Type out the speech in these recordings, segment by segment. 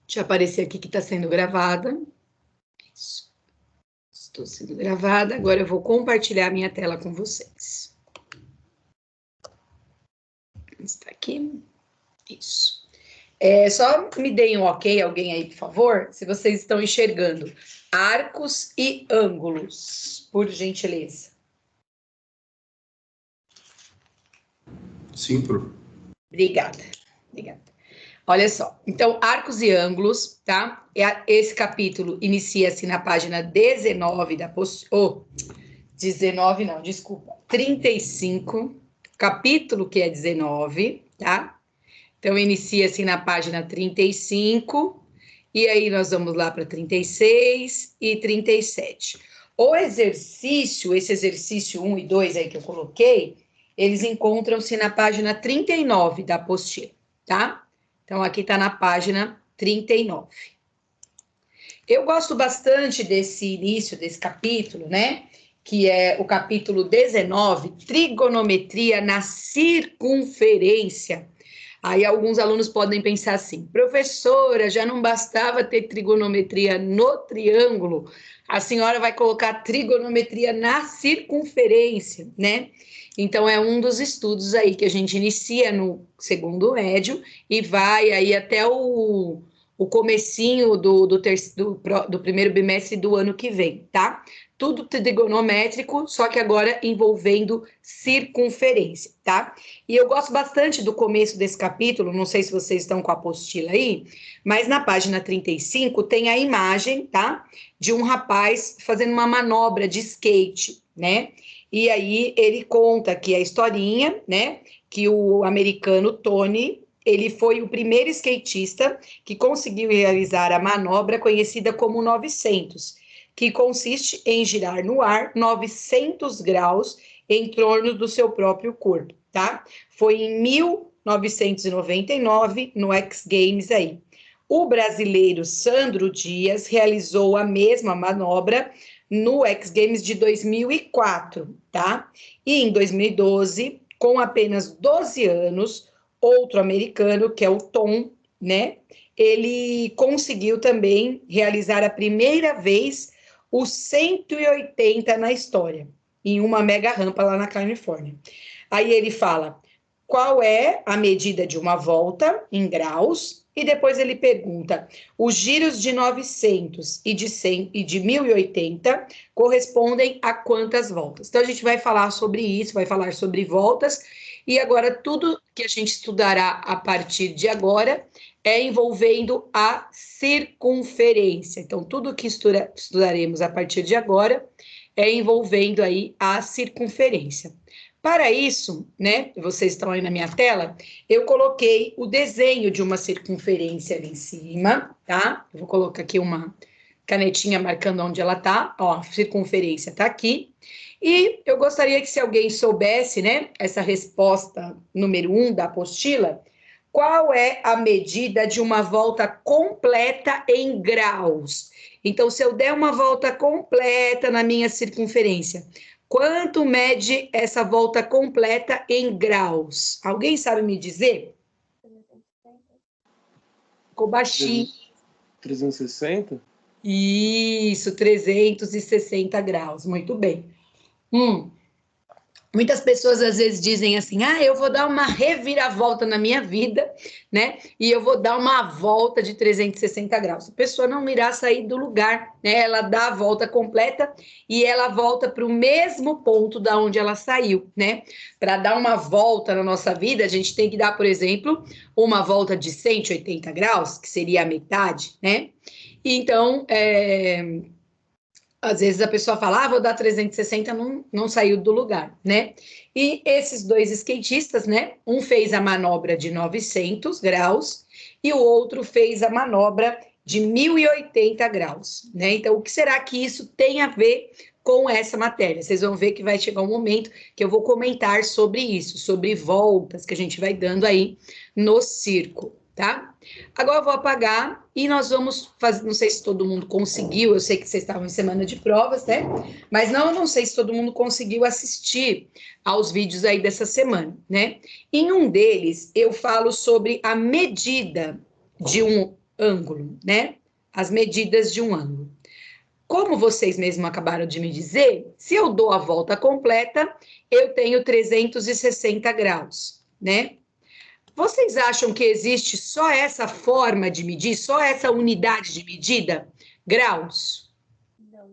Deixa eu aparecer aqui que está sendo gravada. Isso. Estou sendo gravada. Agora eu vou compartilhar minha tela com vocês. Está aqui. Isso. Só me deem um ok, alguém aí, por favor, se vocês estão enxergando arcos e ângulos, por gentileza. Sim, Pro. Obrigada. Olha só, então, arcos e ângulos, tá? Esse capítulo inicia-se na página 19 da apostila. 19 não, desculpa. 35, capítulo que é 19, tá? Então, inicia-se na página 35, e aí nós vamos lá para 36 e 37. O exercício, esse exercício 1 e 2 aí que eu coloquei, eles encontram-se na página 39 da apostila, tá? Então, aqui está na página 39. Eu gosto bastante desse início, desse capítulo, né? Que é o capítulo 19, trigonometria na circunferência. Aí alguns alunos podem pensar assim, professora, já não bastava ter trigonometria no triângulo, a senhora vai colocar trigonometria na circunferência, né? Então, é um dos estudos aí que a gente inicia no segundo médio e vai aí até o comecinho do primeiro bimestre do ano que vem, tá? Tudo trigonométrico, só que agora envolvendo circunferência, tá? E eu gosto bastante do começo desse capítulo, não sei se vocês estão com a apostila aí, mas na página 35 tem a imagem, tá? De um rapaz fazendo uma manobra de skate, né? E aí ele conta aqui a historinha, né? Que o americano Tony, ele foi o primeiro skatista que conseguiu realizar a manobra conhecida como 900, que consiste em girar no ar 900 graus em torno do seu próprio corpo, tá? Foi em 1999, no X Games aí. O brasileiro Sandro Dias realizou a mesma manobra no X Games de 2004, tá? E em 2012, com apenas 12 anos, outro americano, que é o Tom, né? Ele conseguiu também realizar a primeira vez os 180 na história, em uma mega rampa lá na Califórnia. Aí ele fala qual é a medida de uma volta em graus, e depois ele pergunta, os giros de 900 e de 100 e de 1080 correspondem a quantas voltas? Então, a gente vai falar sobre isso, vai falar sobre voltas, e agora tudo que a gente estudará a partir de agora é envolvendo a circunferência. Então, tudo que estudaremos a partir de agora é envolvendo aí a circunferência. Para isso, né, vocês estão aí na minha tela, eu coloquei o desenho de uma circunferência ali em cima, tá? Eu vou colocar aqui uma canetinha marcando onde ela tá, ó, a circunferência tá aqui. E eu gostaria que se alguém soubesse, né, essa resposta número 1 da apostila, qual é a medida de uma volta completa em graus? Então, se eu der uma volta completa na minha circunferência, quanto mede essa volta completa em graus? Alguém sabe me dizer? Ficou baixinho. 360? Isso, 360 graus. Muito bem. Muitas pessoas às vezes dizem assim, eu vou dar uma reviravolta na minha vida, né? E eu vou dar uma volta de 360 graus. A pessoa não irá sair do lugar, né? Ela dá a volta completa e ela volta para o mesmo ponto da onde ela saiu, né? Para dar uma volta na nossa vida, a gente tem que dar, por exemplo, uma volta de 180 graus, que seria a metade, né? Então, às vezes a pessoa fala, vou dar 360, não saiu do lugar, né? E esses dois skatistas, né? Um fez a manobra de 900 graus e o outro fez a manobra de 1080 graus, né? Então, o que será que isso tem a ver com essa matéria? Vocês vão ver que vai chegar um momento que eu vou comentar sobre isso, sobre voltas que a gente vai dando aí no círculo, tá? Agora eu vou apagar e nós vamos fazer, não sei se todo mundo conseguiu, eu sei que vocês estavam em semana de provas, né? Mas não sei se todo mundo conseguiu assistir aos vídeos aí dessa semana, né? Em um deles, eu falo sobre a medida de um ângulo, né? As medidas de um ângulo. Como vocês mesmos acabaram de me dizer, se eu dou a volta completa, eu tenho 360 graus, né? Vocês acham que existe só essa forma de medir, só essa unidade de medida? Graus? Não.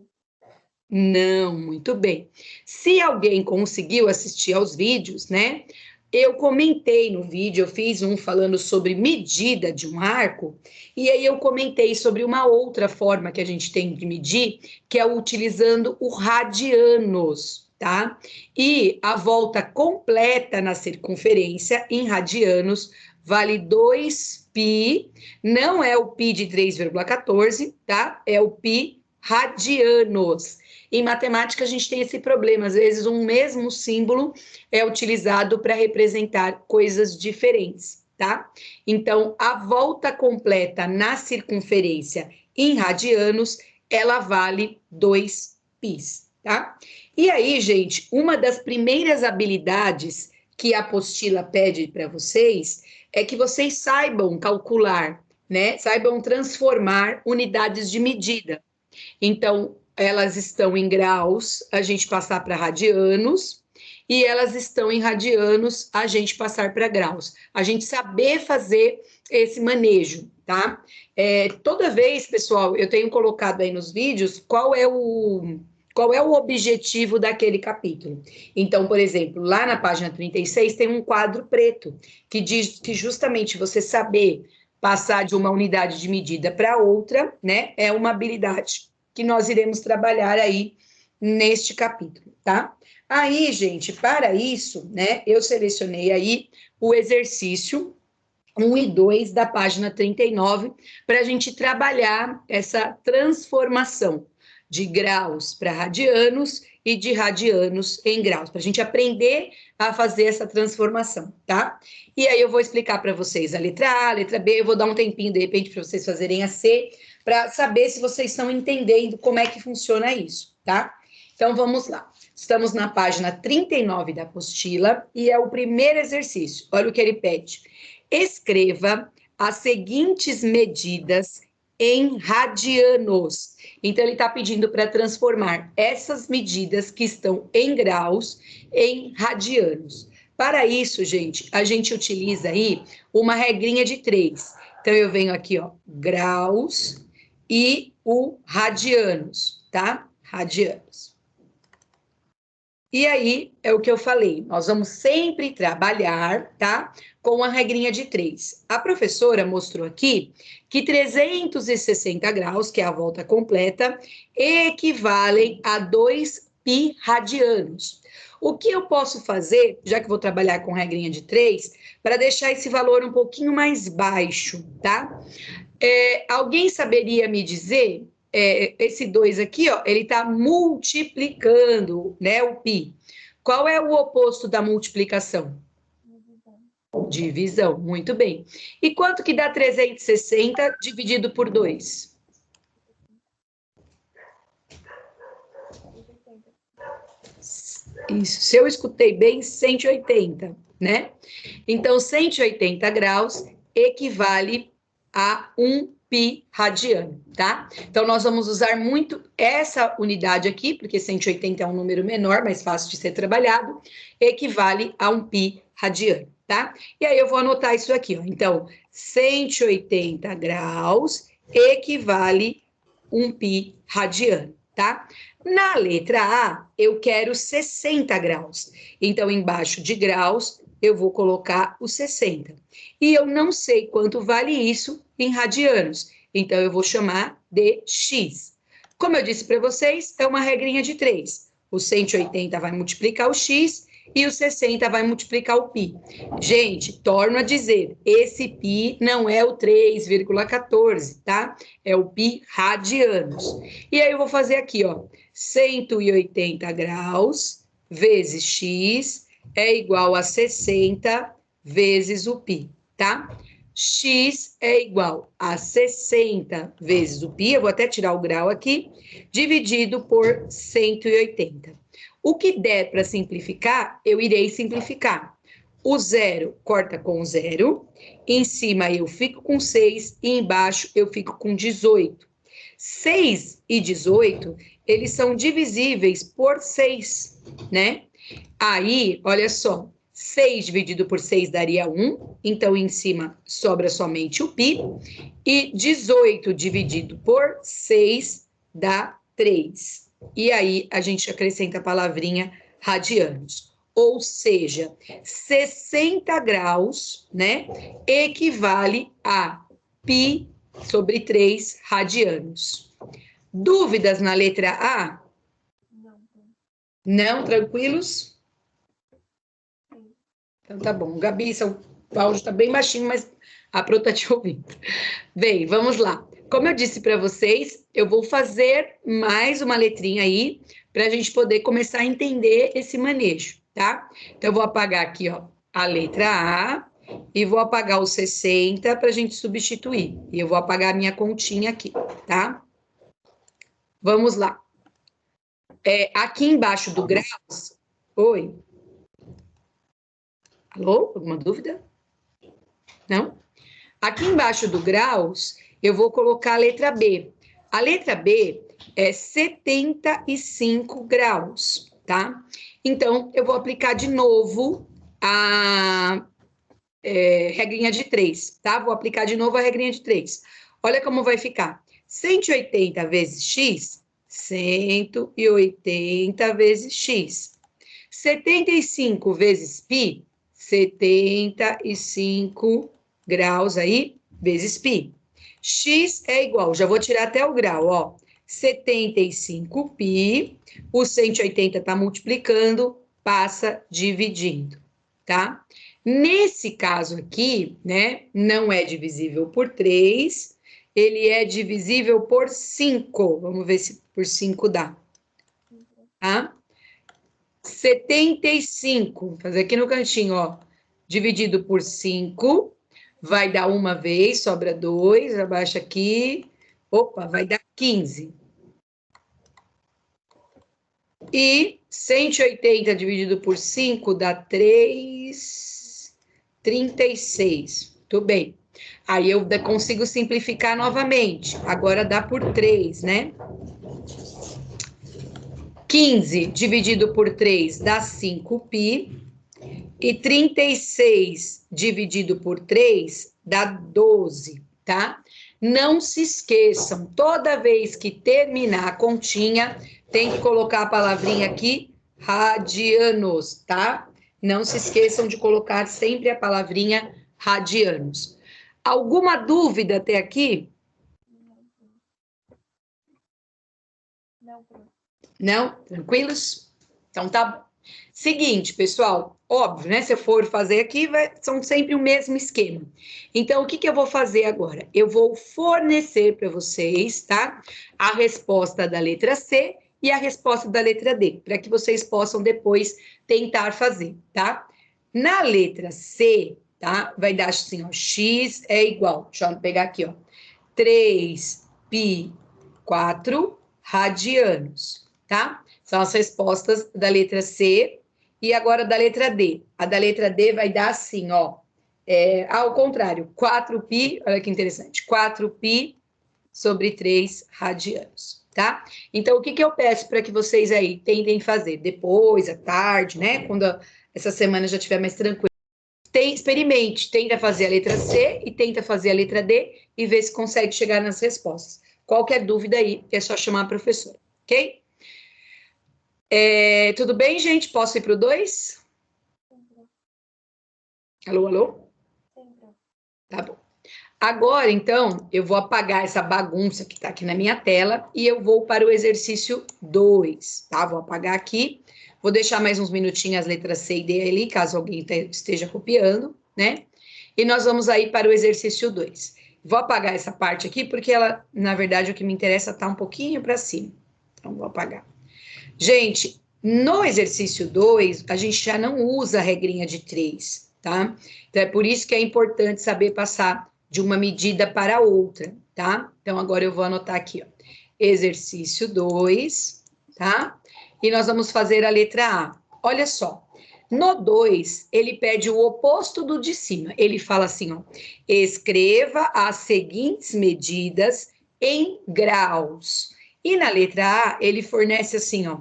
Não, muito bem. Se alguém conseguiu assistir aos vídeos, né? Eu comentei no vídeo, eu fiz um falando sobre medida de um arco, e aí eu comentei sobre uma outra forma que a gente tem de medir, que é utilizando o radianos, tá? E a volta completa na circunferência em radianos vale 2π, não é o π de 3,14, tá? É o π radianos. Em matemática, a gente tem esse problema, às vezes um mesmo símbolo é utilizado para representar coisas diferentes, tá? Então, a volta completa na circunferência em radianos, ela vale 2π, tá? E aí, gente, uma das primeiras habilidades que a apostila pede para vocês é que vocês saibam calcular, né? Saibam transformar unidades de medida. Então, elas estão em graus, a gente passar para radianos, e elas estão em radianos, a gente passar para graus. A gente saber fazer esse manejo, tá? Toda vez, pessoal, eu tenho colocado aí nos vídeos qual é o objetivo daquele capítulo. Então, por exemplo, lá na página 36 tem um quadro preto, que diz que justamente você saber passar de uma unidade de medida para outra, né, é uma habilidade que nós iremos trabalhar aí neste capítulo, tá? Aí, gente, para isso, né, eu selecionei aí o exercício 1 e 2 da página 39, para a gente trabalhar essa transformação de graus para radianos e de radianos em graus, para a gente aprender a fazer essa transformação, tá? E aí eu vou explicar para vocês a letra A, a letra B, eu vou dar um tempinho, de repente, para vocês fazerem a C, para saber se vocês estão entendendo como é que funciona isso, tá? Então, vamos lá. Estamos na página 39 da apostila e é o primeiro exercício. Olha o que ele pede. Escreva as seguintes medidas em radianos. Então, ele está pedindo para transformar essas medidas que estão em graus em radianos. Para isso, gente, a gente utiliza aí uma regrinha de 3. Então, eu venho aqui, ó, graus e o radianos, tá? Radianos. E aí, é o que eu falei, nós vamos sempre trabalhar, tá? Com a regrinha de 3. A professora mostrou aqui que 360 graus, que é a volta completa, equivalem a 2π radianos. O que eu posso fazer, já que vou trabalhar com regrinha de 3, para deixar esse valor um pouquinho mais baixo, tá? Alguém saberia me dizer, esse 2 aqui, ó, ele está multiplicando, né, o π. Qual é o oposto da multiplicação? Divisão, muito bem. E quanto que dá 360 dividido por 2? Isso, se eu escutei bem, 180, né? Então, 180 graus equivale a 1π radiano, tá? Então, nós vamos usar muito essa unidade aqui, porque 180 é um número menor, mais fácil de ser trabalhado, equivale a 1π radiano, tá? E aí eu vou anotar isso aqui, ó. Então, 180 graus equivale a 1π radiano, tá? Na letra A, eu quero 60 graus. Então, embaixo de graus, eu vou colocar o 60. E eu não sei quanto vale isso em radianos. Então, eu vou chamar de X. Como eu disse para vocês, é uma regrinha de 3. O 180 vai multiplicar o X e o 60 vai multiplicar o π. Gente, torno a dizer, esse π não é o 3,14, tá? É o π radianos. E aí eu vou fazer aqui, ó, 180 graus vezes x é igual a 60 vezes o π, tá? X é igual a 60 vezes o π, eu vou até tirar o grau aqui, dividido por 180. O que der para simplificar, eu irei simplificar. O 0 corta com o 0. Em cima eu fico com 6 e embaixo eu fico com 18. 6 e 18, eles são divisíveis por 6, né? Aí, olha só, 6 dividido por 6 daria 1, então em cima sobra somente o π, e 18 dividido por 6 dá 3. E aí a gente acrescenta a palavrinha radianos. Ou seja, 60 graus, né, equivale a π sobre 3 radianos. Dúvidas na letra A? Não, tranquilos? Então tá bom. Gabi, seu áudio está bem baixinho, mas a Pro tá te ouvindo. Bem, vamos lá. Como eu disse para vocês, eu vou fazer mais uma letrinha aí para a gente poder começar a entender esse manejo, tá? Então eu vou apagar aqui, ó, a letra A e vou apagar o 60 para a gente substituir. E eu vou apagar a minha continha aqui, tá? Vamos lá. Aqui embaixo do graus... Oi? Alô? Alguma dúvida? Não? Aqui embaixo do graus, eu vou colocar a letra B. A letra B é 75 graus, tá? Então, eu vou aplicar de novo a regrinha de 3, tá? Vou aplicar de novo a regrinha de 3. Olha como vai ficar. 180 vezes x, 180 vezes x. 75 vezes π, 75 graus aí, vezes π. X é igual, já vou tirar até o grau, ó. 75π, o 180 está multiplicando, passa dividindo, tá? Nesse caso aqui, né, não é divisível por 3, ele é divisível por 5. Vamos ver se por 5 dá. Tá? 75, vou fazer aqui no cantinho, ó, dividido por 5, vai dar uma vez, sobra 2, abaixa aqui, opa, vai dar 15. E 180 dividido por 5 dá 3, 36. Muito bem. Aí eu consigo simplificar novamente. Agora dá por 3, né? 15 dividido por 3 dá 5π. E 36 dividido por 3 dá 12, tá? Não se esqueçam, toda vez que terminar a continha, tem que colocar a palavrinha aqui, radianos, tá? Não se esqueçam de colocar sempre a palavrinha radianos. Alguma dúvida até aqui? Não? Tranquilos? Então tá bom. Seguinte, pessoal, óbvio, né? Se eu for fazer aqui, são sempre o mesmo esquema. Então, o que eu vou fazer agora? Eu vou fornecer para vocês, tá? A resposta da letra C e a resposta da letra D, para que vocês possam depois tentar fazer, tá? Na letra C, tá? Vai dar assim, ó, x é igual, deixa eu pegar aqui, ó, 3π4 radianos, tá? São as respostas da letra C e agora da letra D. A da letra D vai dar assim, ó, ao contrário, 4π, olha que interessante, 4π sobre 3 radianos, tá? Então, o que eu peço para que vocês aí tentem fazer depois, à tarde, né? Quando essa semana já estiver mais tranquila. Experimente, tenta fazer a letra C e tenta fazer a letra D e ver se consegue chegar nas respostas. Qualquer dúvida aí, é só chamar a professora, ok? Tudo bem, gente? Posso ir para o 2? Alô, alô? Tá bom. Agora, então, eu vou apagar essa bagunça que está aqui na minha tela e eu vou para o exercício 2, tá? Vou apagar aqui, vou deixar mais uns minutinhos as letras C e D ali, caso alguém esteja copiando, né? E nós vamos aí para o exercício 2. Vou apagar essa parte aqui, porque ela, na verdade, o que me interessa está um pouquinho para cima. Então, vou apagar. Gente, no exercício 2, a gente já não usa a regrinha de 3, tá? Então, é por isso que é importante saber passar de uma medida para outra, tá? Então, agora eu vou anotar aqui, ó. Exercício 2, tá? E nós vamos fazer a letra A. Olha só, No 2, ele pede o oposto do de cima. Ele fala assim, ó, escreva as seguintes medidas em graus. E na letra A, ele fornece assim, ó,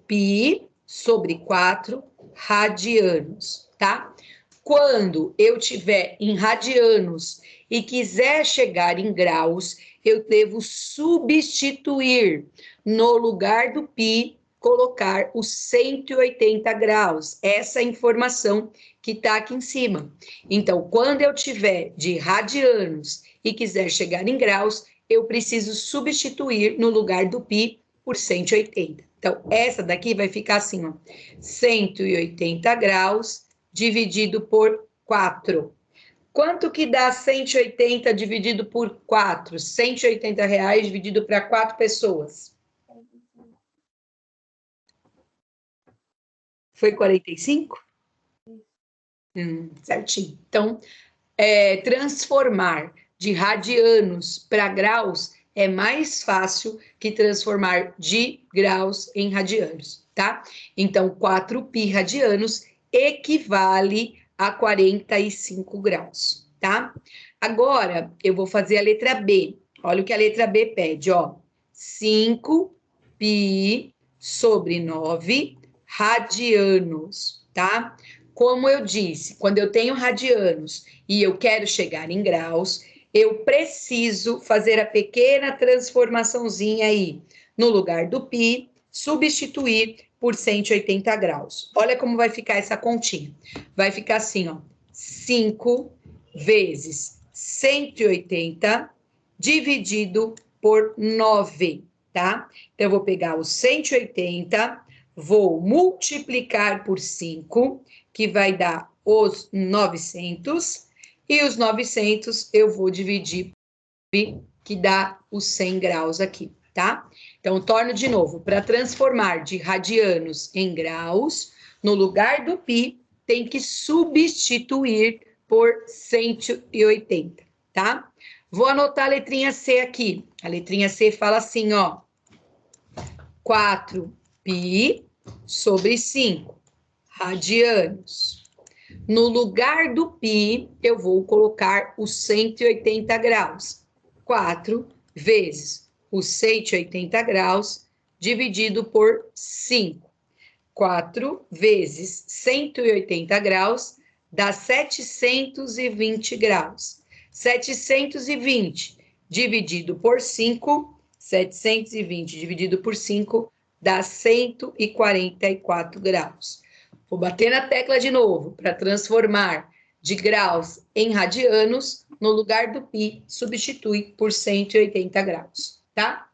π sobre 4 radianos, tá? Quando eu tiver em radianos e quiser chegar em graus, eu devo substituir no lugar do π, colocar os 180 graus. Essa é a informação que está aqui em cima. Então, quando eu tiver de radianos e quiser chegar em graus, eu preciso substituir no lugar do π por 180. Então, essa daqui vai ficar assim, ó, 180 graus dividido por 4. Quanto que dá 180 dividido por 4? 180 reais dividido para 4 pessoas. Foi 45? Certinho. Então, transformar de radianos para graus é mais fácil que transformar de graus em radianos, tá? Então, 4π radianos equivale a 45 graus, tá? Agora, eu vou fazer a letra B. Olha o que a letra B pede, ó. 5π sobre 9 radianos, tá? Como eu disse, quando eu tenho radianos e eu quero chegar em graus, eu preciso fazer a pequena transformaçãozinha aí. No lugar do π, substituir por 180 graus. Olha como vai ficar essa continha. Vai ficar assim, ó. 5 vezes 180 dividido por 9, tá? Então, eu vou pegar os 180, vou multiplicar por 5, que vai dar os 900, e os 900 eu vou dividir, que dá os 100 graus aqui, tá? Então, torno de novo, para transformar de radianos em graus, no lugar do π, tem que substituir por 180, tá? Vou anotar a letrinha C aqui. A letrinha C fala assim, ó, 4π sobre 5 radianos. No lugar do π, eu vou colocar os 180 graus. 4 vezes os 180 graus dividido por 5. 4 vezes 180 graus dá 720 graus. 720 dividido por 5, 720 dividido por 5 dá 144 graus. Vou bater na tecla de novo para transformar de graus em radianos, no lugar do π, substitui por 180 graus, tá?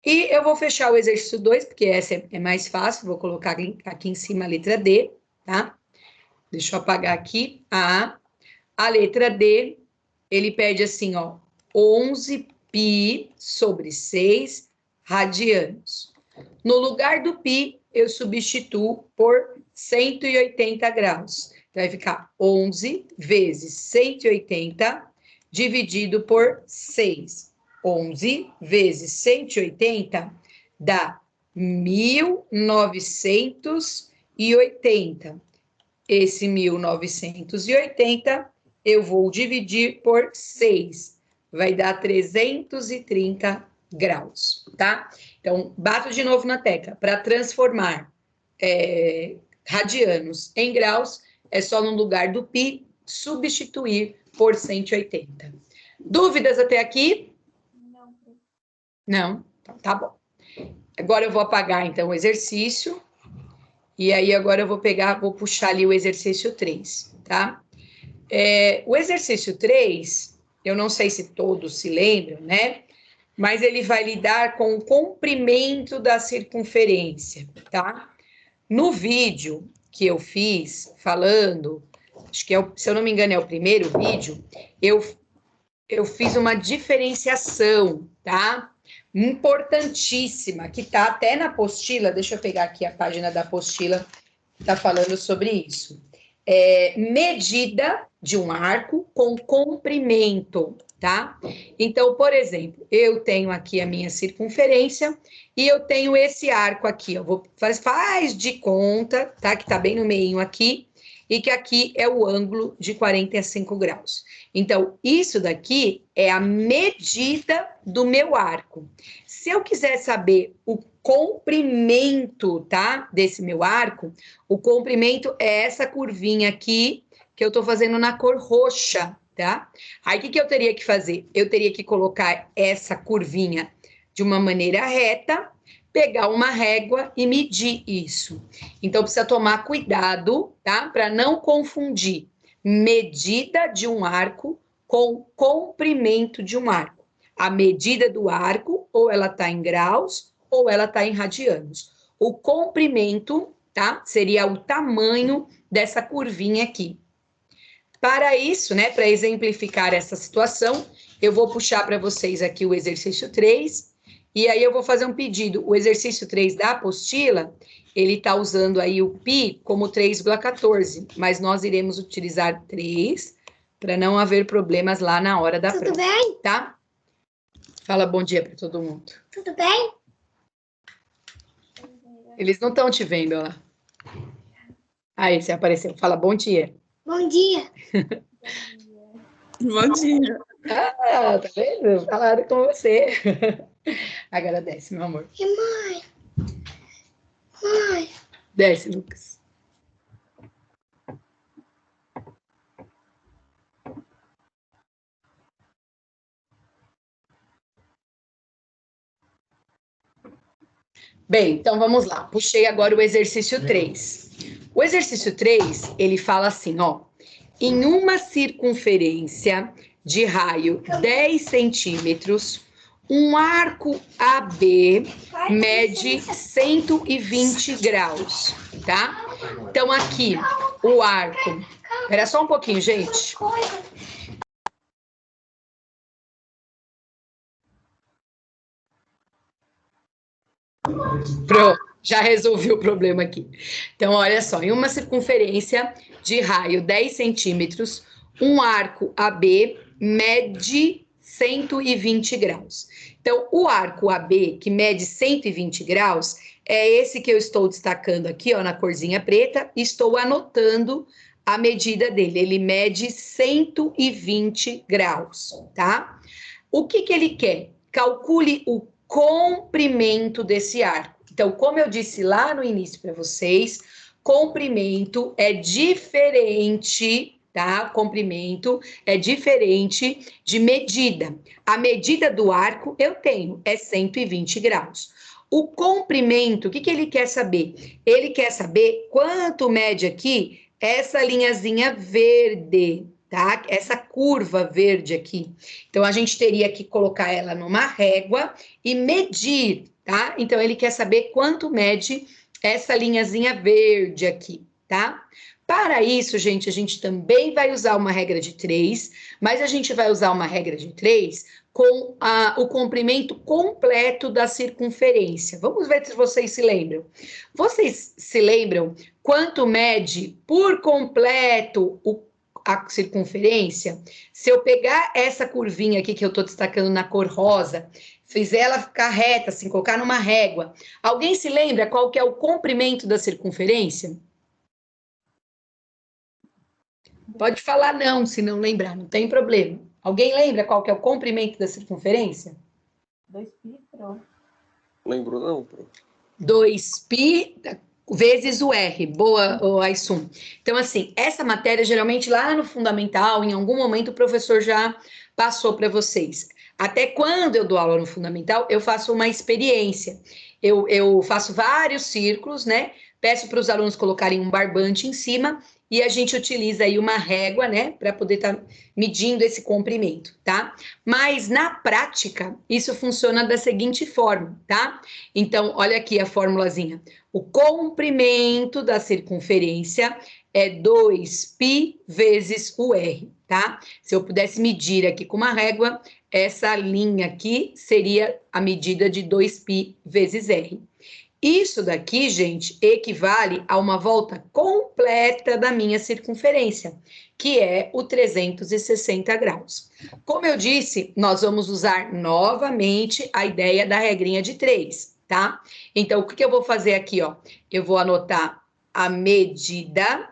E eu vou fechar o exercício 2, porque essa é mais fácil, vou colocar aqui em cima a letra D, tá? Deixa eu apagar aqui a letra D, ele pede assim, ó, 11π sobre 6 radianos. No lugar do π, eu substituo por 180 graus. Então, vai ficar 11 vezes 180 dividido por 6. 11 vezes 180 dá 1980. Esse 1980 eu vou dividir por 6. Vai dar 330 graus, tá? Então, bato de novo na tecla. Para transformar radianos em graus, é só no lugar do π substituir por 180. Dúvidas até aqui? Não? Então, tá bom. Agora eu vou apagar, então, o exercício. E aí, agora eu vou puxar ali o exercício 3, tá? O exercício 3, eu não sei se todos se lembram, né? Mas ele vai lidar com o comprimento da circunferência, tá? No vídeo que eu fiz falando, acho que se eu não me engano é o primeiro vídeo, eu fiz uma diferenciação, tá? Importantíssima, que tá até na apostila, deixa eu pegar aqui a página da apostila, que tá falando sobre isso. Medida de um arco com comprimento, tá? Então, por exemplo, eu tenho aqui a minha circunferência e eu tenho esse arco aqui, ó. Faz de conta, tá? Que tá bem no meio aqui, e que aqui é o ângulo de 45 graus. Então, isso daqui é a medida do meu arco. Se eu quiser saber o comprimento, tá? Desse meu arco, o comprimento é essa curvinha aqui, que eu tô fazendo na cor roxa, tá? Aí, o que eu teria que fazer? Eu teria que colocar essa curvinha de uma maneira reta, pegar uma régua e medir isso. Então, precisa tomar cuidado, tá? Para não confundir medida de um arco com comprimento de um arco. A medida do arco, ou ela está em graus, ou ela está em radianos. O comprimento, tá? Seria o tamanho dessa curvinha aqui. Para isso, né, para exemplificar essa situação, eu vou puxar para vocês aqui o exercício 3, e aí eu vou fazer um pedido. O exercício 3 da apostila, ele está usando aí o π como 3,14, mas nós iremos utilizar 3 para não haver problemas lá na hora da prova. Tudo bem? Tá? Fala bom dia para todo mundo. Tudo bem? Eles não estão te vendo lá. Aí, você apareceu. Fala bom dia. Bom dia. Bom dia. Ah, tá vendo? Falaram com você. Agora desce, meu amor. E mãe? Mãe? Desce, Lucas. Bem, então vamos lá. Puxei agora o exercício 3. O exercício 3, ele fala assim, ó. Em uma circunferência de raio 10 centímetros, um arco AB mede 120 graus, tá? Então, aqui, o arco... Espera só um pouquinho, gente. Pronto, já resolvi o problema aqui. Então, olha só, em uma circunferência de raio 10 centímetros, um arco AB mede 120 graus. Então, o arco AB, que mede 120 graus, é esse que eu estou destacando aqui, ó, na corzinha preta, e estou anotando a medida dele. Ele mede 120 graus, tá? O que ele quer? Calcule o comprimento desse arco. Então, como eu disse lá no início para vocês, comprimento é diferente, tá? Comprimento é diferente de medida. A medida do arco eu tenho, é 120 graus. O comprimento, o que ele quer saber? Ele quer saber quanto mede aqui essa linhazinha verde, tá? Essa curva verde aqui. Então, a gente teria que colocar ela numa régua e medir, tá? Então, ele quer saber quanto mede essa linhazinha verde aqui, tá? Para isso, gente, a gente também vai usar uma regra de 3, mas a gente vai usar uma regra de 3 com o comprimento completo da circunferência. Vamos ver se vocês se lembram. Vocês se lembram quanto mede por completo a circunferência? Se eu pegar essa curvinha aqui que eu estou destacando na cor rosa, fizer ela ficar reta, assim, colocar numa régua, alguém se lembra qual que é o comprimento da circunferência? Pode falar não, se não lembrar, não tem problema. Alguém lembra qual que é o comprimento da circunferência? 2π, pronto. Lembro não, Pro? 2π vezes o R. Boa, Aissun. Então, assim, essa matéria, geralmente, lá no fundamental, em algum momento, o professor já passou para vocês. Até quando eu dou aula no fundamental, eu faço uma experiência. Eu faço vários círculos, né? Peço para os alunos colocarem um barbante em cima e a gente utiliza aí uma régua, né, para poder estar medindo esse comprimento, tá? Mas na prática, isso funciona da seguinte forma, tá? Então, olha aqui a formulazinha. O comprimento da circunferência é 2π vezes o R, tá? Se eu pudesse medir aqui com uma régua, essa linha aqui seria a medida de 2π vezes R. Isso daqui, gente, equivale a uma volta completa da minha circunferência, que é o 360 graus. Como eu disse, nós vamos usar novamente a ideia da regrinha de 3, tá? Então, o que eu vou fazer aqui, ó? Eu vou anotar a medida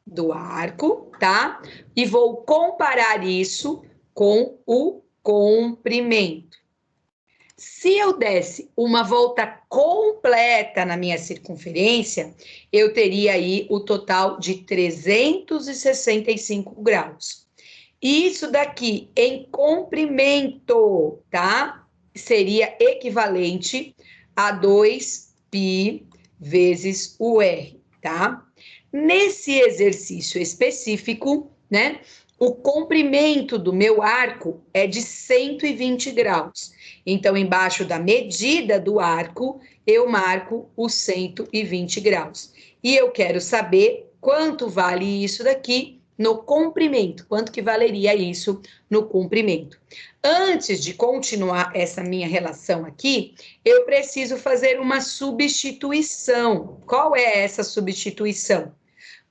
do arco, tá? E vou comparar isso com o comprimento. Se eu desse uma volta completa na minha circunferência, eu teria aí o total de 365 graus. Isso daqui em comprimento, tá? Seria equivalente a 2π vezes o R, tá? Nesse exercício específico, né? O comprimento do meu arco é de 120 graus. Então, embaixo da medida do arco, eu marco os 120 graus. E eu quero saber quanto vale isso daqui no comprimento. Quanto que valeria isso no comprimento? Antes de continuar essa minha relação aqui, eu preciso fazer uma substituição. Qual é essa substituição?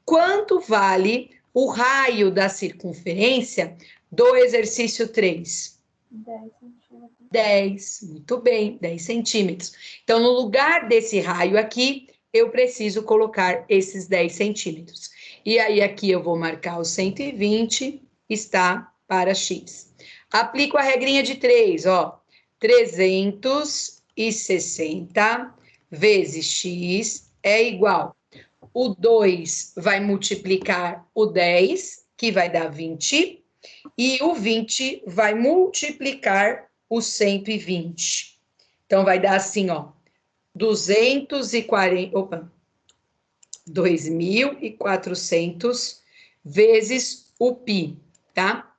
Quanto vale o raio da circunferência do exercício 3? 10 centímetros. 10, muito bem, 10 centímetros. Então, no lugar desse raio aqui, eu preciso colocar esses 10 centímetros. E aí, aqui eu vou marcar o 120, está para x. Aplico a regrinha de 3, ó. 360 vezes x é igual. O 2 vai multiplicar o 10, que vai dar 20, e o 20 vai multiplicar o 120. Então, vai dar assim, ó, 2.400 vezes o π, tá?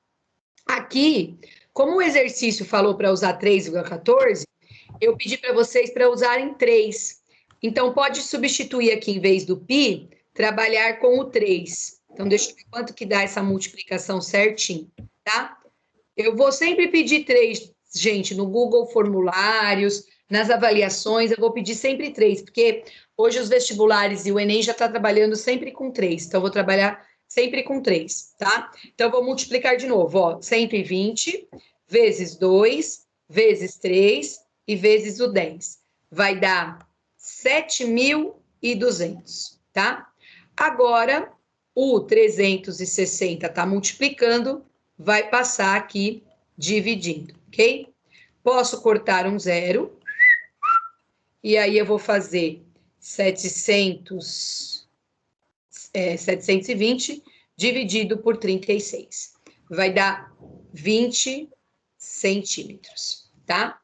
Aqui, como o exercício falou para usar 3,14, eu pedi para vocês para usarem 3. Então, pode substituir aqui, em vez do π, trabalhar com o 3. Então, deixa eu ver quanto que dá essa multiplicação certinho, tá? Eu vou sempre pedir 3, gente, no Google Formulários, nas avaliações, eu vou pedir sempre 3, porque hoje os vestibulares e o Enem já está trabalhando sempre com 3, então eu vou trabalhar sempre com 3, tá? Então, eu vou multiplicar de novo, ó, 120 vezes 2, vezes 3 e vezes o 10. Vai dar 7.200, tá? Agora, o 360 está multiplicando, vai passar aqui dividindo, ok? Posso cortar um zero, e aí eu vou fazer 720 dividido por 36. Vai dar 20 centímetros, tá?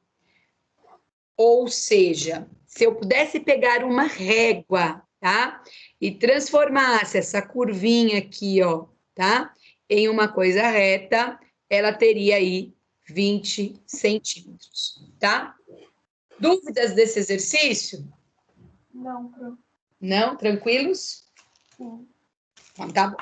Ou seja, se eu pudesse pegar uma régua, tá? E transformasse essa curvinha aqui, ó, tá? Em uma coisa reta, ela teria aí 20 centímetros, tá? Dúvidas desse exercício? Não, Pro. Não? Tranquilos? Sim. Então, tá bom.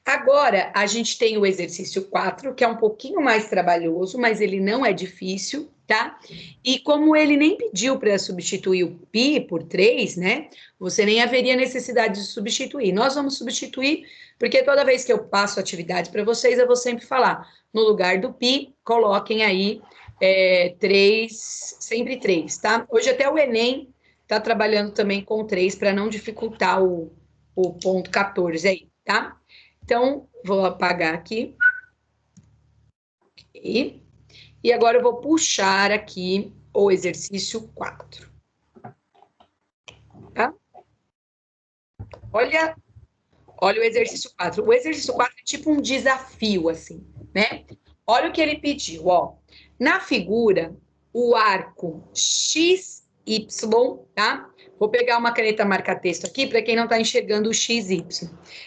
Agora, a gente tem o exercício 4, que é um pouquinho mais trabalhoso, mas ele não é difícil, tá? E como ele nem pediu para substituir o π por 3, né? Você nem haveria necessidade de substituir. Nós vamos substituir, porque toda vez que eu passo atividade para vocês, eu vou sempre falar, no lugar do π, coloquem aí 3, sempre 3, tá? Hoje até o Enem está trabalhando também com 3, para não dificultar o ponto 14 aí, tá? Então, vou apagar aqui. Okay. E agora eu vou puxar aqui o exercício 4. Tá? Olha o exercício 4. O exercício 4 é tipo um desafio, assim, né? Olha o que ele pediu, ó. Na figura, o arco XY, tá? Vou pegar uma caneta marca-texto aqui, para quem não está enxergando o XY.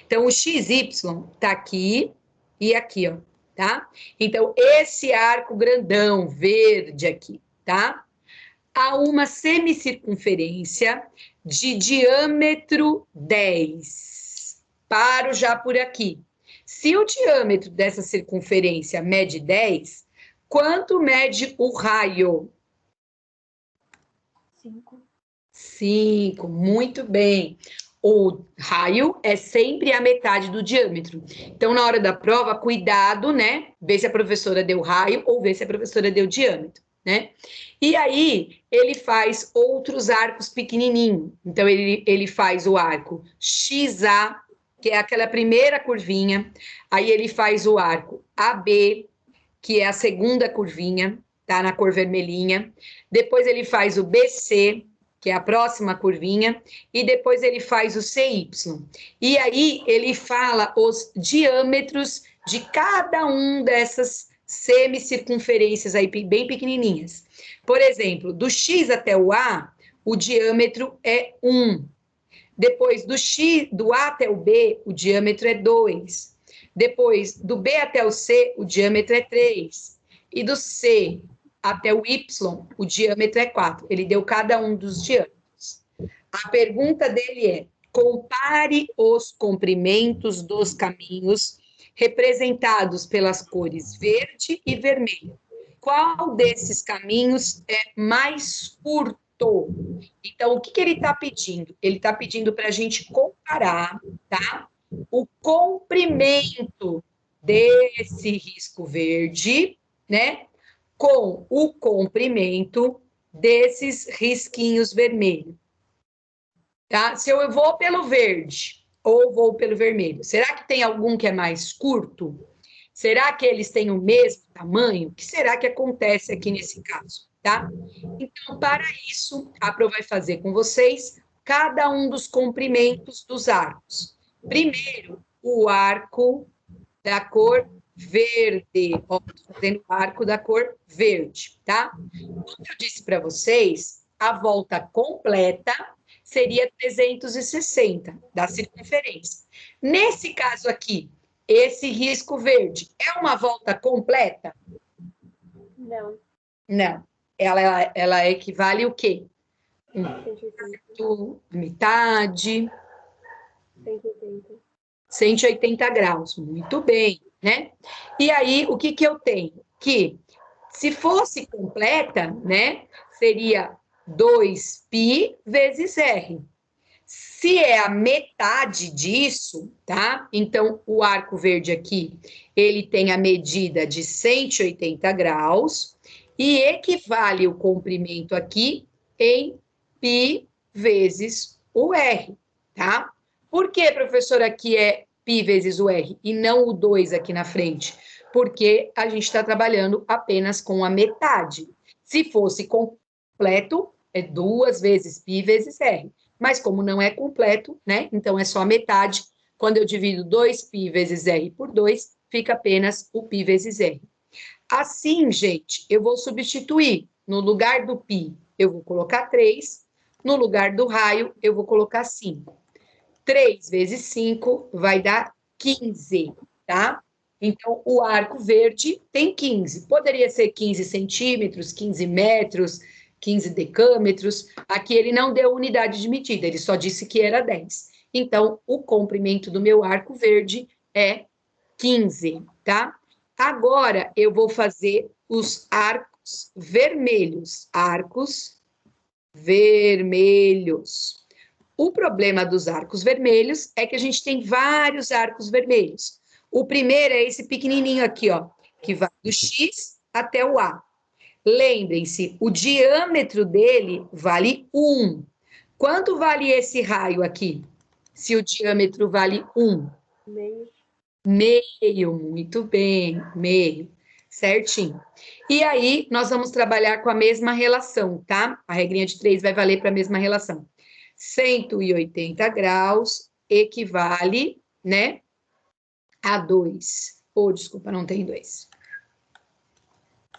Então, o XY está aqui e aqui, ó, tá? Então, esse arco grandão, verde aqui, tá? Há uma semicircunferência de diâmetro 10. Paro já por aqui. Se o diâmetro dessa circunferência mede 10, quanto mede o raio? 5. 5, muito bem. O raio é sempre a metade do diâmetro. Então, na hora da prova, cuidado, né? Ver se a professora deu raio ou ver se a professora deu diâmetro, né? E aí, ele faz outros arcos pequenininhos. Então, ele faz o arco XA, que é aquela primeira curvinha. Aí, ele faz o arco AB, que é a segunda curvinha, tá? Na cor vermelhinha. Depois, ele faz o BC, que é a próxima curvinha, e depois ele faz o CY. E aí ele fala os diâmetros de cada um dessas semicircunferências aí bem pequenininhas. Por exemplo, do X até o A, o diâmetro é 1. Depois do A até o B, o diâmetro é 2. Depois do B até o C, o diâmetro é 3. E do C até o Y, o diâmetro é 4. Ele deu cada um dos diâmetros. A pergunta dele é: compare os comprimentos dos caminhos representados pelas cores verde e vermelho. Qual desses caminhos é mais curto? Então, o que ele está pedindo? Ele está pedindo para a gente comparar, tá? O comprimento desse risco verde, né? Com o comprimento desses risquinhos vermelhos, tá? Se eu vou pelo verde ou vou pelo vermelho, será que tem algum que é mais curto? Será que eles têm o mesmo tamanho? O que será que acontece aqui nesse caso, tá? Então, para isso, a Pro vai fazer com vocês cada um dos comprimentos dos arcos. Primeiro, o arco da cor verde. Ó, tô fazendo o arco da cor verde, tá? Como eu disse para vocês, a volta completa seria 360 da circunferência. Nesse caso aqui, esse risco verde é uma volta completa? Não. Não. Ela equivale o quê? 180. Metade, 180. 180 graus. Muito bem, né? E aí, o que eu tenho? Que se fosse completa, né, seria 2π vezes R. Se é a metade disso, tá? Então, o arco verde aqui, ele tem a medida de 180 graus e equivale o comprimento aqui em π vezes o R, tá? Por que, professor, aqui é π vezes o R e não o 2 aqui na frente? Porque a gente está trabalhando apenas com a metade. Se fosse completo, é 2 vezes π vezes R. Mas como não é completo, né? Então é só a metade. Quando eu divido 2π vezes R por 2, fica apenas o π vezes R. Assim, gente, eu vou substituir. No lugar do π, eu vou colocar 3. No lugar do raio, eu vou colocar 5. 3 vezes 5 vai dar 15, tá? Então, o arco verde tem 15. Poderia ser 15 centímetros, 15 metros, 15 decâmetros. Aqui ele não deu unidade de medida, ele só disse que era 10. Então, o comprimento do meu arco verde é 15, tá? Agora, eu vou fazer os arcos vermelhos. Arcos vermelhos. O problema dos arcos vermelhos é que a gente tem vários arcos vermelhos. O primeiro é esse pequenininho aqui, ó, que vai do X até o A. Lembrem-se, o diâmetro dele vale 1. Quanto vale esse raio aqui? Se o diâmetro vale 1? Meio. Meio, muito bem, meio. Certinho. E aí, nós vamos trabalhar com a mesma relação, tá? A regrinha de 3 vai valer para a mesma relação. 180 graus equivale, né, a 2. Ou, desculpa, não tem 2.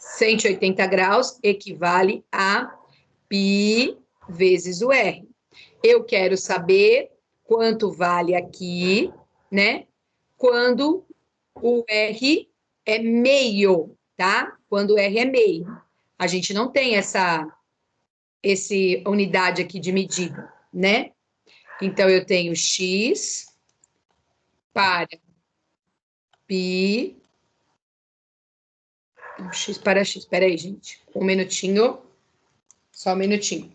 180 graus equivale a π vezes o R. Eu quero saber quanto vale aqui, né, quando o R é meio, tá? Quando o R é meio. A gente não tem essa unidade aqui de medida, né? Então, eu tenho X para π. X para X. Espera aí, gente. Um minutinho. Só um minutinho.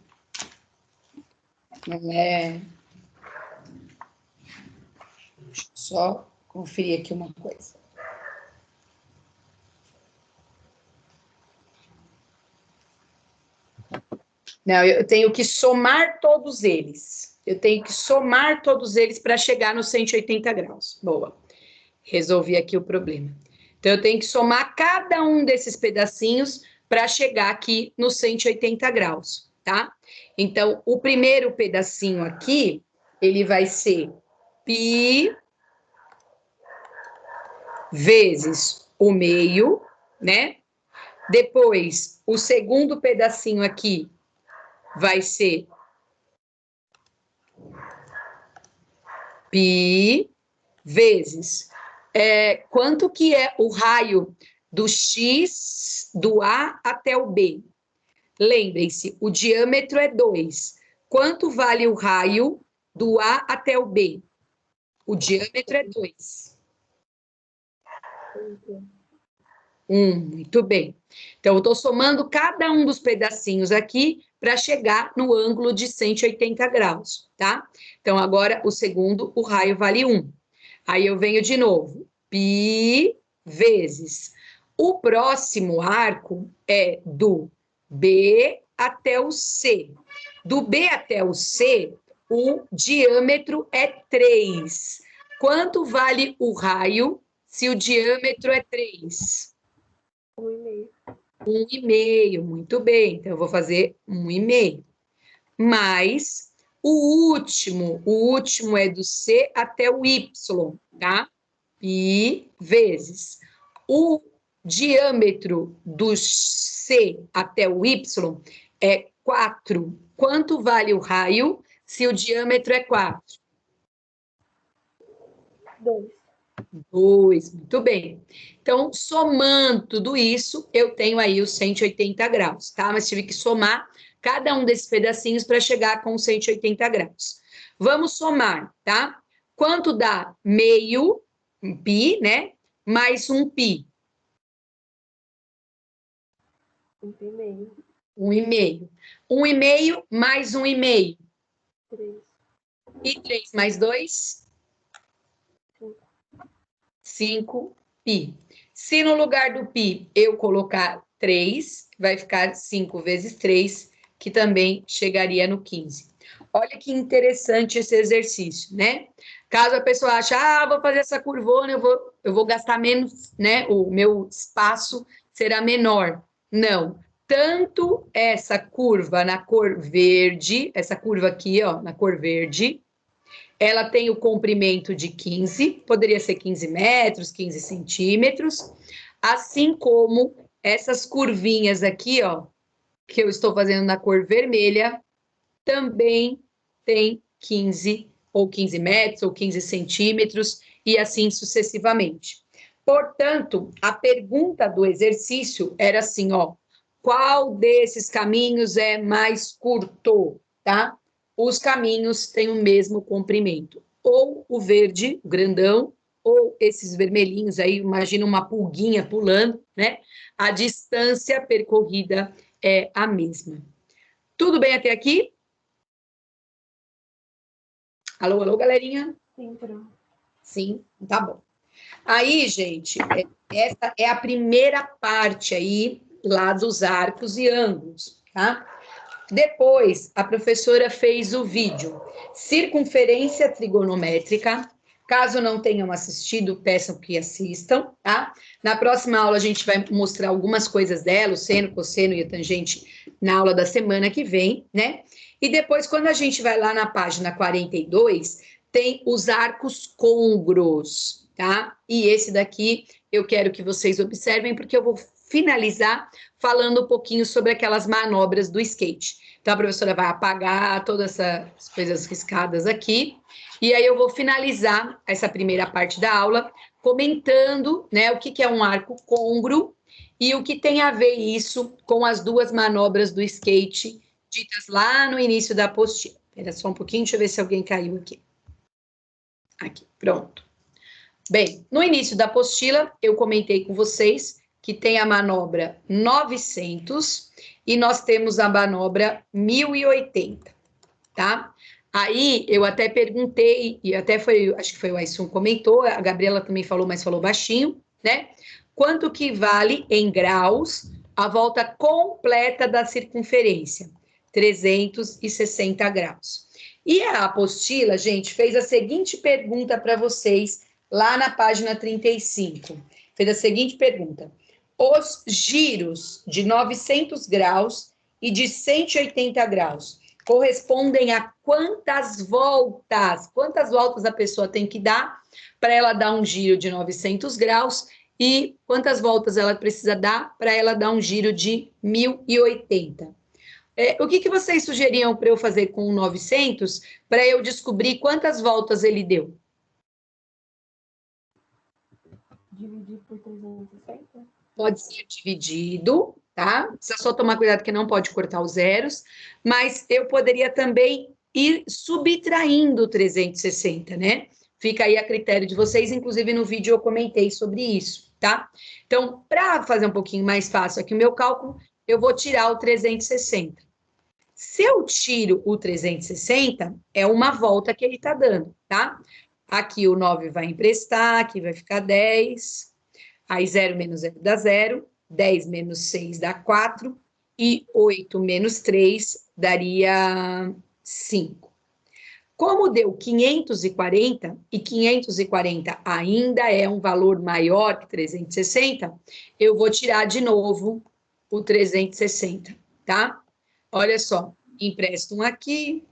É... Deixa eu só conferir aqui uma coisa. Não, eu tenho que somar todos eles. Eu tenho que somar todos eles para chegar nos 180 graus. Boa. Resolvi aqui o problema. Então, eu tenho que somar cada um desses pedacinhos para chegar aqui nos 180 graus, tá? Então, o primeiro pedacinho aqui, ele vai ser π vezes o meio, né? Depois, o segundo pedacinho aqui vai ser π vezes quanto que é o raio do X, do A até o B? Lembrem-se, o diâmetro é 2. Quanto vale o raio do A até o B? O diâmetro é 2. Muito bem. Então, eu estou somando cada um dos pedacinhos aqui para chegar no ângulo de 180 graus, tá? Então, agora, o segundo, o raio vale 1. Aí, eu venho de novo. π vezes. O próximo arco é do B até o C. Do B até o C, o diâmetro é 3. Quanto vale o raio se o diâmetro é 3? 1,5. 1,5, muito bem. Então, eu vou fazer 1,5. Mais o último é do C até o Y, tá? π vezes. O diâmetro do C até o Y é 4. Quanto vale o raio se o diâmetro é 4? 2. 2, muito bem. Então, somando tudo isso, eu tenho aí os 180 graus, tá? Mas tive que somar cada um desses pedacinhos para chegar com 180 graus. Vamos somar, tá? Quanto dá meio, um π, né? Mais um π. 1,5. 1,5. 1,5 mais 1,5. 3. E 3 mais 2? 5π. Se no lugar do π eu colocar 3, vai ficar 5 vezes 3, que também chegaria no 15. Olha que interessante esse exercício, né? Caso a pessoa ache, vou fazer essa curvona, eu vou gastar menos, né? O meu espaço será menor. Não. Tanto essa curva na cor verde, essa curva aqui, ó, na cor verde, ela tem o comprimento de 15, poderia ser 15 metros, 15 centímetros, assim como essas curvinhas aqui, ó, que eu estou fazendo na cor vermelha, também tem 15 ou 15 metros ou 15 centímetros e assim sucessivamente. Portanto, a pergunta do exercício era assim, ó, qual desses caminhos é mais curto, tá? Os caminhos têm o mesmo comprimento. Ou o verde, o grandão, ou esses vermelhinhos aí, imagina uma pulguinha pulando, né? A distância percorrida é a mesma. Tudo bem até aqui? Alô, alô, galerinha? Sim, pronto. Sim, tá bom. Aí, gente, essa é a primeira parte aí, lá dos arcos e ângulos, tá? Depois, a professora fez o vídeo Circunferência Trigonométrica. Caso não tenham assistido, peçam que assistam, tá? Na próxima aula, a gente vai mostrar algumas coisas dela, o seno, cosseno e a tangente, na aula da semana que vem, né? E depois, quando a gente vai lá na página 42, tem os arcos côngruos, tá? E esse daqui eu quero que vocês observem, porque eu vou finalizar falando um pouquinho sobre aquelas manobras do skate. Então, a professora vai apagar todas essas coisas riscadas aqui, e aí eu vou finalizar essa primeira parte da aula comentando, né, o que é um arco côngruo e o que tem a ver isso com as duas manobras do skate ditas lá no início da apostila. Espera só um pouquinho, deixa eu ver se alguém caiu aqui. Aqui, pronto. Bem, no início da apostila, eu comentei com vocês que tem a manobra 900 e nós temos a manobra 1080, tá? Aí eu até perguntei, e até foi, acho que foi o Aissun comentou, a Gabriela também falou, mas falou baixinho, né? Quanto que vale em graus a volta completa da circunferência? 360 graus. E a apostila, gente, fez a seguinte pergunta para vocês lá na página 35. Fez a seguinte pergunta: os giros de 900 graus e de 180 graus correspondem a quantas voltas? Quantas voltas a pessoa tem que dar para ela dar um giro de 900 graus e quantas voltas ela precisa dar para ela dar um giro de 1080? O que vocês sugeriam para eu fazer com o 900 para eu descobrir quantas voltas ele deu? Dividir por 360? Pode ser dividido, tá? Precisa só tomar cuidado que não pode cortar os zeros, mas eu poderia também ir subtraindo 360, né? Fica aí a critério de vocês, inclusive no vídeo eu comentei sobre isso, tá? Então, para fazer um pouquinho mais fácil aqui o meu cálculo, eu vou tirar o 360. Se eu tiro o 360, é uma volta que ele está dando, tá? Aqui o 9 vai emprestar, aqui vai ficar 10. Aí 0 menos 0 dá 0, 10 menos 6 dá 4, e 8 menos 3 daria 5. Como deu 540, e 540 ainda é um valor maior que 360, eu vou tirar de novo o 360, tá? Olha só, empresto um aqui,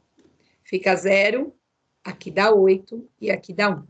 fica 0, aqui dá 8 e aqui dá 1.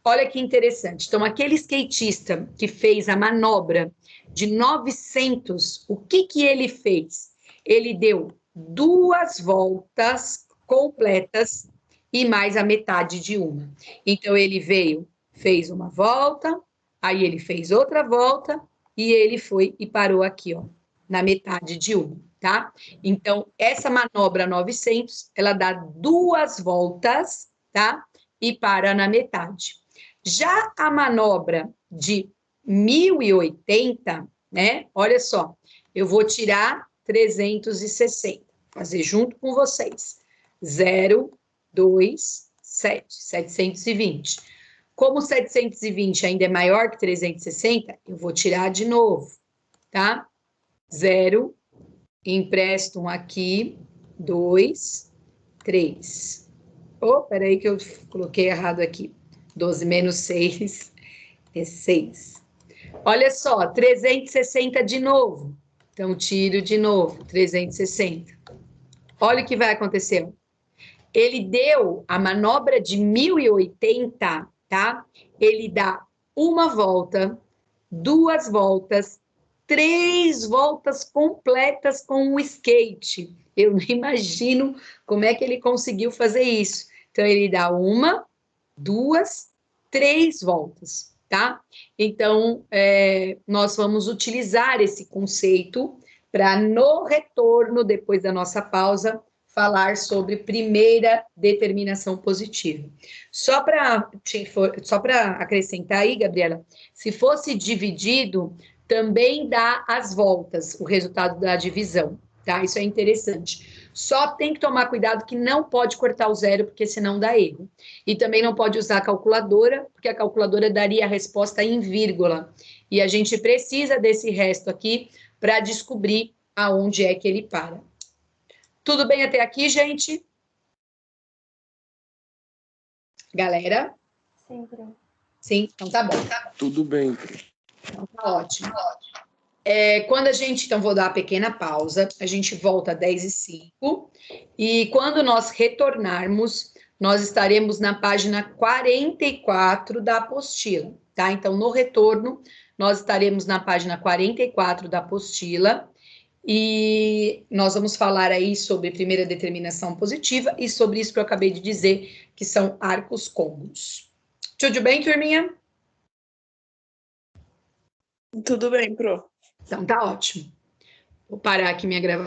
Olha que interessante. Então, aquele skatista que fez a manobra de 900, o que ele fez? Ele deu 2 voltas completas e mais a metade de uma. Então, ele veio, fez uma volta, aí ele fez outra volta e ele foi e parou aqui, ó, na metade de uma, tá? Então, essa manobra 900, ela dá 2 voltas, tá? E para na metade. Já a manobra de 1080, né? Olha só, eu vou tirar 360, fazer junto com vocês. 0, 2, 7, 720. Como 720 ainda é maior que 360, eu vou tirar de novo, tá? 0, empresto um aqui, 2, 3. Oh, peraí que eu coloquei errado aqui. 12 menos 6 é 6. Olha só, 360 de novo. Então, tiro de novo, 360. Olha o que vai acontecer. Ele deu a manobra de 1080, tá? Ele dá uma volta, 2 voltas, 3 voltas completas com o skate. Eu não imagino como é que ele conseguiu fazer isso. Então, ele dá 1, 2, 3 voltas, tá? Então, nós vamos utilizar esse conceito para, no retorno, depois da nossa pausa, falar sobre primeira determinação positiva. Só para acrescentar aí, Gabriela, se fosse dividido, também dá as voltas, o resultado da divisão, tá? Isso é interessante. Só tem que tomar cuidado que não pode cortar o zero, porque senão dá erro. E também não pode usar a calculadora, porque a calculadora daria a resposta em vírgula. E a gente precisa desse resto aqui para descobrir aonde é que ele para. Tudo bem até aqui, gente? Galera? Sim, Pro. Sim, então tá bom. Tudo bem. Então tá ótimo. Quando a gente, então vou dar uma pequena pausa, a gente volta às 10h05, e quando nós retornarmos, nós estaremos na página 44 da apostila, tá? Então, no retorno, nós estaremos na página 44 da apostila, e nós vamos falar aí sobre primeira determinação positiva e sobre isso que eu acabei de dizer, que são arcos côncavos. Tudo bem, turminha? Tudo bem, Pro. Então tá ótimo. Vou parar aqui minha gravação.